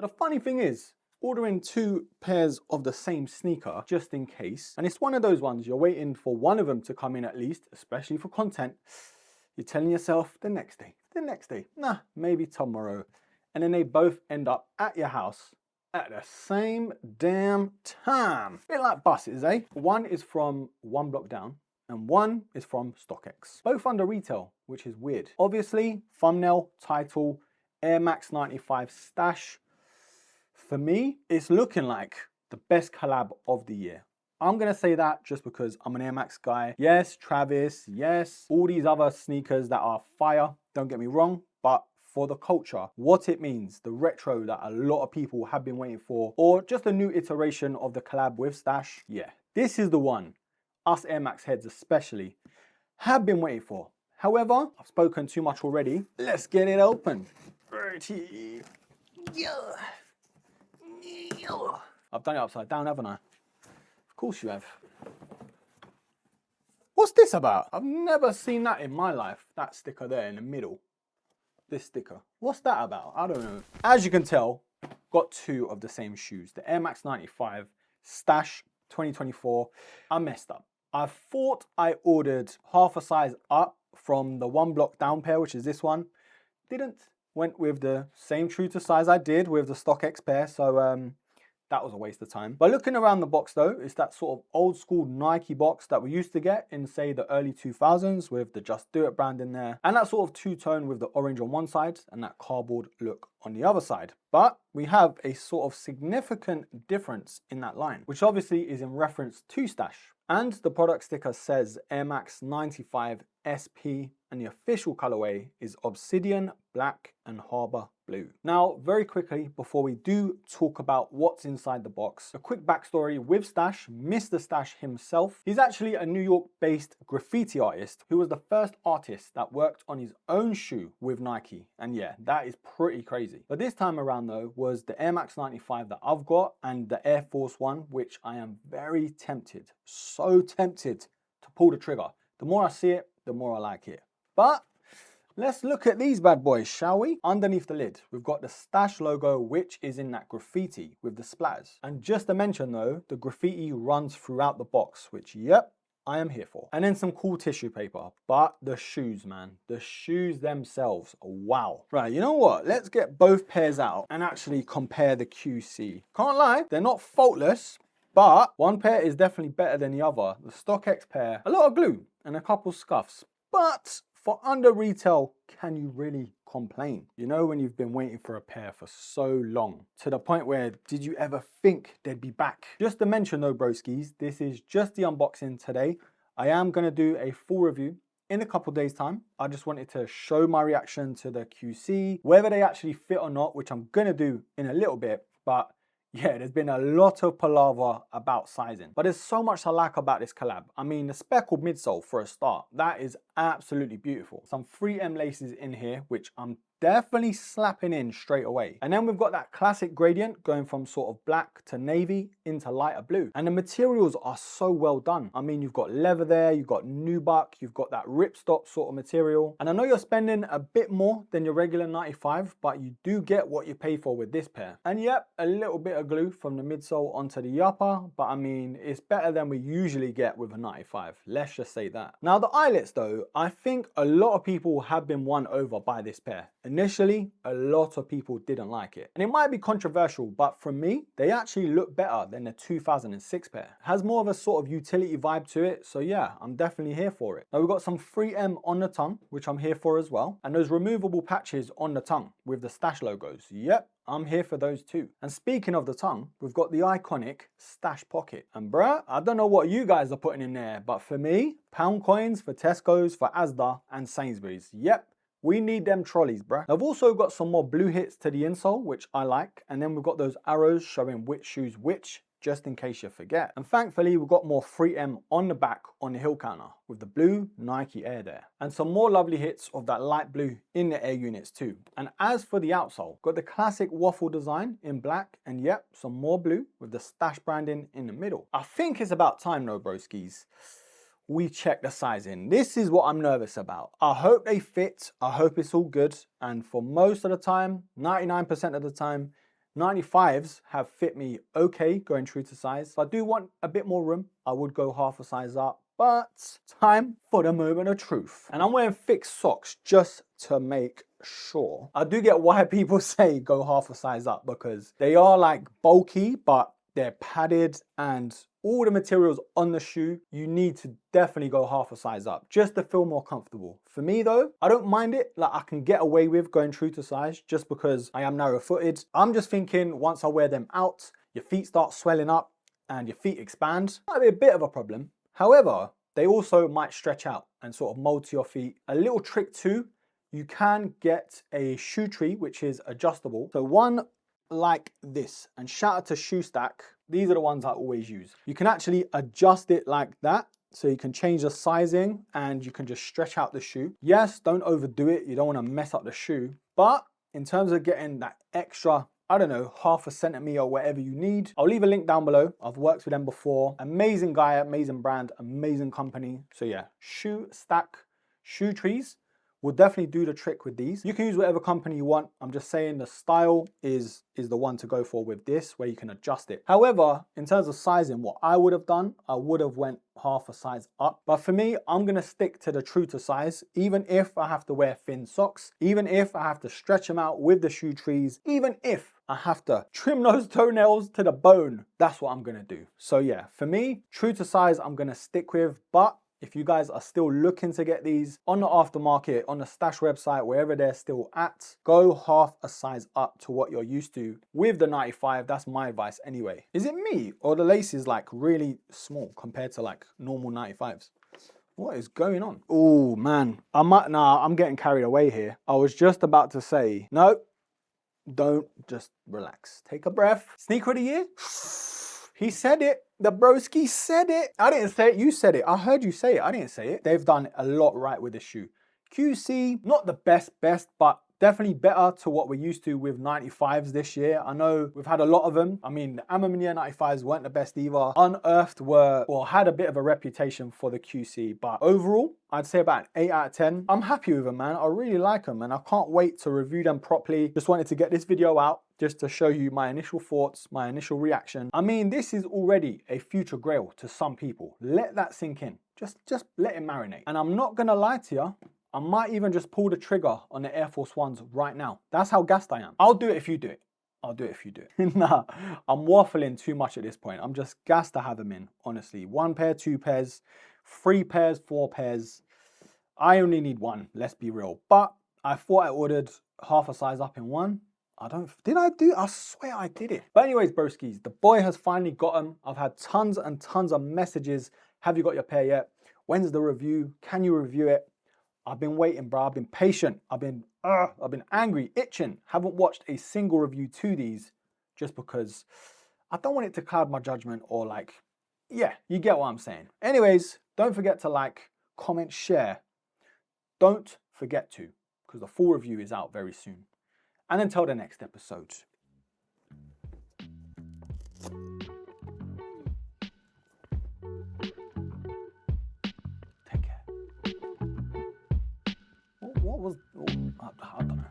the funny thing is, ordering 2 pairs of the same sneaker just in case, and it's one of those ones you're waiting for one of them to come in at least, especially for content. You're telling yourself the next day, nah, maybe tomorrow. And then they both end up at your house at the same damn time. Bit like buses, eh? One is from one block down and one is from StockX. Both under retail, which is weird. Obviously, thumbnail, title, Air Max 95 stash. For me, it's looking like the best collab of the year. I'm gonna say that just because I'm an Air Max guy. Yes, Travis, yes, all these other sneakers that are fire, don't get me wrong, but for the culture, what it means, the retro that a lot of people have been waiting for, or just a new iteration of the collab with Stash, yeah, this is the one us Air Max heads especially have been waiting for. However, I've spoken too much already. Let's get it open. I've done it upside down, haven't I? Of course you have. What's this about? I've never seen that in my life, that sticker there in the middle. This sticker. What's that about? I don't know. As you can tell, got 2 of the same shoes. The Air Max 95 Stash 2024. I messed up. I thought I ordered half a size up from the one block down pair, which is this one. Didn't. Went with the same true to size I did with the StockX pair, so that was a waste of time. But looking around the box though, it's that sort of old school Nike box that we used to get in, say, the early 2000s with the Just Do It brand in there. And that sort of two-tone with the orange on one side and that cardboard look on the other side. But we have a sort of significant difference in that line, which obviously is in reference to Stash. And the product sticker says Air Max 95 SP, and the official colorway is Obsidian, Black and Harbour Blue. Now, very quickly, before we do talk about what's inside the box, a quick backstory with Stash, Mr. Stash himself. He's actually a New York-based graffiti artist who was the first artist that worked on his own shoe with Nike. And yeah, that is pretty crazy. But this time around though, was the Air Max 95 that I've got and the Air Force One, which I am very tempted, so tempted to pull the trigger. The more I see it, the more I like it. But let's look at these bad boys, shall we? Underneath the lid, we've got the Stash logo, which is in that graffiti with the splatters. And just to mention though, the graffiti runs throughout the box, which, yep, I am here for. And then some cool tissue paper. But the shoes, man, the shoes themselves, wow. Right, you know what? Let's get both pairs out and actually compare the QC. Can't lie, they're not faultless, but one pair is definitely better than the other. The StockX pair, a lot of glue and a couple scuffs. But for under retail, can you really complain? You know, when you've been waiting for a pair for so long, to the point where, did you ever think they'd be back? Just to mention though, broskies, this is just the unboxing today. I am gonna do a full review in a couple days time. I just wanted to show my reaction to the QC, whether they actually fit or not, which I'm gonna do in a little bit, but yeah, there's been a lot of palaver about sizing, but there's so much I like about this collab. I mean, the speckled midsole for a start, that is absolutely beautiful. Some 3M laces in here, which I'm definitely slapping in straight away. And then we've got that classic gradient going from sort of black to navy into lighter blue. And the materials are so well done. I mean, you've got leather there, you've got nubuck, you've got that ripstop sort of material. And I know you're spending a bit more than your regular 95, but you do get what you pay for with this pair. And yep, a little bit of glue from the midsole onto the upper, but I mean, it's better than we usually get with a 95. Let's just say that. Now the eyelets though, I think a lot of people have been won over by this pair. Initially, a lot of people didn't like it. And it might be controversial, but for me, they actually look better than the 2006 pair. It has more of a sort of utility vibe to it, so yeah, I'm definitely here for it. Now we've got some 3M on the tongue, which I'm here for as well. And those removable patches on the tongue with the Stash logos. Yep, I'm here for those too. And speaking of the tongue, we've got the iconic Stash pocket. And bruh, I don't know what you guys are putting in there, but for me, pound coins for Tesco's, for Asda and Sainsbury's. Yep. We need them trolleys, bruh. I've also got some more blue hits to the insole, which I like. And then we've got those arrows showing which shoe's which, just in case you forget. And thankfully, we've got more 3M on the back on the heel counter with the blue Nike Air there. And some more lovely hits of that light blue in the Air units too. And as for the outsole, got the classic waffle design in black. And yep, some more blue with the Stash branding in the middle. I think it's about time though, broskies, we check the sizing. This is what I'm nervous about. I hope they fit. I hope it's all good. And for most of the time, 99% of the time, 95s have fit me okay, going true to size. If I do want a bit more room, I would go half a size up. But time for the moment of truth. And I'm wearing thick socks just to make sure. I do get why people say go half a size up, because they are like bulky, but they're padded, and all the materials on the shoe, you need to definitely go half a size up just to feel more comfortable. For me though, I don't mind it. Like, I can get away with going true to size just because I am narrow footed. I'm just thinking once I wear them out, your feet start swelling up and your feet expand. Might be a bit of a problem. However, they also might stretch out and sort of mold to your feet. A little trick too, you can get a shoe tree which is adjustable. So one like this, and shout out to Shoe Stack. These are the ones I always use. You can actually adjust it like that. So you can change the sizing and you can just stretch out the shoe. Yes, don't overdo it. You don't want to mess up the shoe. But in terms of getting that extra, I don't know, half a centimeter or whatever you need, I'll leave a link down below. I've worked with them before. Amazing guy, amazing brand, amazing company. So yeah, Shoe Stack shoe trees will definitely do the trick with these. You can use whatever company you want. I'm just saying the style is the one to go for with this, where you can adjust it. However, in terms of sizing, what I would have done, I would have went half a size up. But for me, I'm gonna stick to the true to size, even if I have to wear thin socks, even if I have to stretch them out with the shoe trees, even if I have to trim those toenails to the bone, that's what I'm gonna do. So yeah, for me, true to size, I'm gonna stick with. But if you guys are still looking to get these on the aftermarket, on the Stash website, wherever they're still at, go half a size up to what you're used to with the 95. That's my advice anyway. Is it me, or the lace is like really small compared to like normal 95s? What is going on? Oh man, I'm getting carried away here. I was just about to say, no, don't, just relax. Take a breath. Sneaker of the year? He said it. The broski said it. I didn't say it, you said it. I heard you say it, I didn't say it. They've done a lot right with the shoe. QC, not the best, but definitely better to what we're used to with 95s this year. I know we've had a lot of them. I mean, the Amamiya 95s weren't the best either. Unearthed had a bit of a reputation for the QC, but overall, I'd say about an 8 out of 10. I'm happy with them, man. I really like them, and I can't wait to review them properly. Just wanted to get this video out just to show you my initial thoughts, my initial reaction. I mean, this is already a future grail to some people. Let that sink in. Just let it marinate. And I'm not gonna lie to you, I might even just pull the trigger on the Air Force Ones right now. That's how gassed I am. I'll do it if you do it. I'll do it if you do it. Nah, I'm waffling too much at this point. I'm just gassed to have them in, honestly. 1 pair, 2 pairs, 3 pairs, 4 pairs. I only need 1, let's be real. But I thought I ordered half a size up in 1. I swear I did it. But anyways, broskis, the boy has finally got them. I've had tons and tons of messages. Have you got your pair yet? When's the review? Can you review it? I've been waiting, bro. I've been patient. I've been angry, itching. Haven't watched a single review to these just because I don't want it to cloud my judgment, or like, yeah, you get what I'm saying. Anyways, don't forget to like, comment, share. Don't forget to, because the full review is out very soon. And until the next episode. Take care. What was... I don't know.